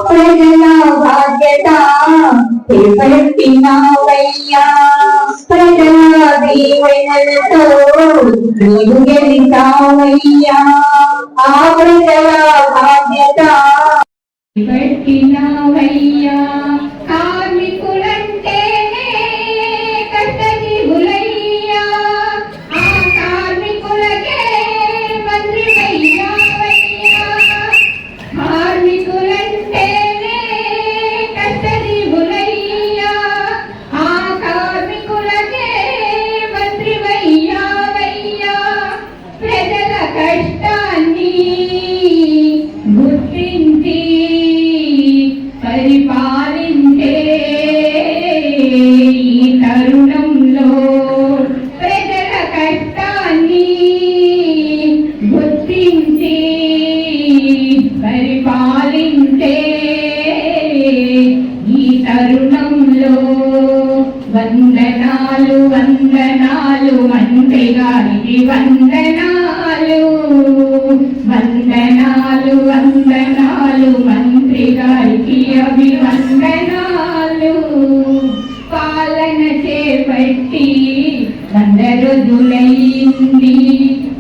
ప్రజల బాధ్యత చేపట్టినావయ్యా, ప్రజల దీవెనలతో నీవు గెలిచావయ్యా, ఆ ప్రజల బాధ్యత చేపట్టినావయ్యా. కార్మికులంటేనే కష్టజీవులయ్యా, ఆ కార్మికులకే మంత్రివయ్యావయ్యా. కార్మికులంటేనే కష్టజీవులయ్యా, ఆ కార్మికులకే మంత్రివయ్యావయ్యా. ప్రజల కష్టాన్ని గుర్తించి పరిపాలించే ఈ తరుణంలో, ప్రజల కష్టాన్ని గుర్తించి పరిపాలించే ఈ తరుణంలో వందనాలు వందనాలు మంత్రి గారికి వందనాలు, వందనాలు వందనాలు మంత్రి గారికి అభివందనాలు. పాలన చేపట్టి 100 రోజులైంది,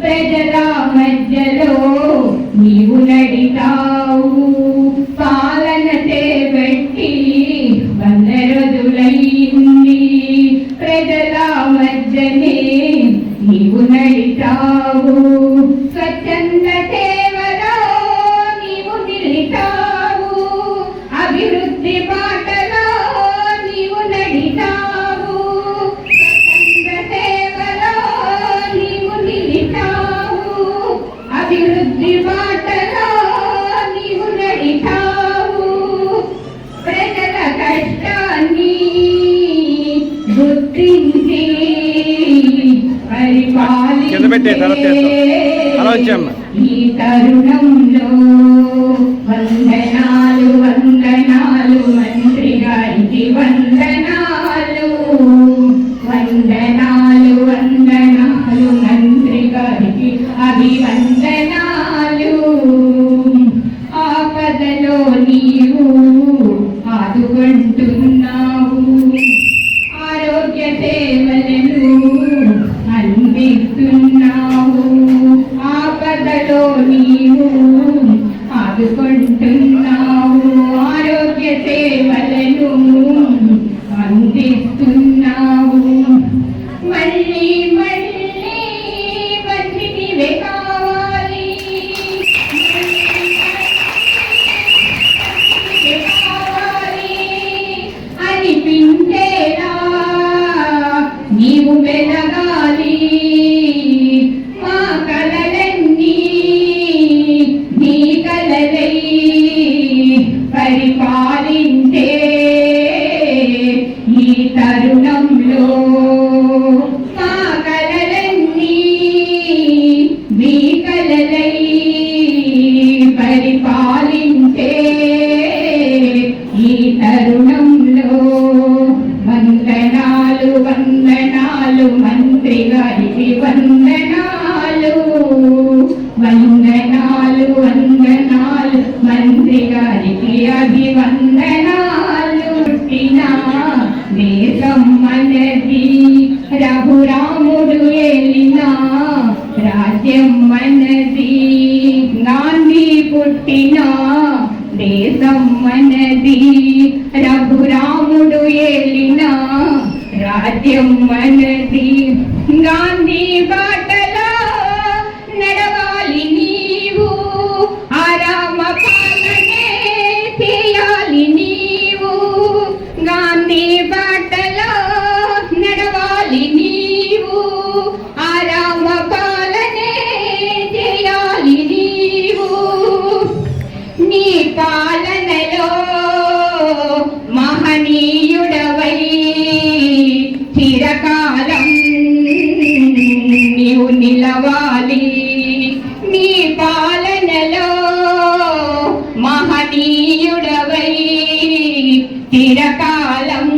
ప్రజల మధ్యలో నీవు నడితావు. పాలన చేపట్టి 100 రోజులైంది, ప్రజల మధ్యనే నీవు నడితావు. స్వచ్ఛంద సేవలో నీవు నిలిచావు, అభివృద్ధి బాటలో నీవు నడిచావు. స్వచ్ఛంద సేవలో నీవు నిలిచావు, అభివృద్ధి బాటలో నీవు నడిచావు. ప్రజల కష్టాన్ని గుర్తించి పరిపాలించే ఈ తరుణంలో వందనాలు వందనాలు మంత్రి గారికి వందనాలు, వందనాలు వందనాలు మంత్రి గారికి అభివందనాలు. ఆపదలో నీవు ఆదుకుంటున్నావు, ఆరోగ్య సేవలను అందిస్తున్నావు. ఆపదలో నీవు ఆదుకుంటున్నావు, ఆరోగ్య సేవలను అందిస్తున్నావు. మళ్ళీ మళ్ళీ మంత్రివే కావాలి, అనిపించేలా నీవు వెలగాలి. మా కలలన్నీ నీ కలలై పరిపాలించే ఈ తరుణంలో, మా కలలన్నీ నీ కలలై పరిపాలించే ఈ తరుణంలో వందనాలు వందనాలు మంత్రి గారికి వందనాలు, వందనాలు వందనాలు మంత్రి గారికి అభివందనాలు. పుట్టిన దేశం మనది, రఘురాముడు ఏలిన రాజ్యం మనది. గాంధీ పుట్టిన దేశం మనది, రఘురాముడు ఏలిన రాజ్యం మనది. గాంధీ బాటలో నడవాలి నీవు, ఆరామ పాలనే చేయాలి నీవు. గాంధీ బాటలో నడవాలి నీవు, ఆరామ పాలనే చేయాలి నీవు. నీ పాలనలో మహనీయుడవై చిరకాలం నిలవాలి. నీ పాలనలో మహనీయుడవై చిరకాలం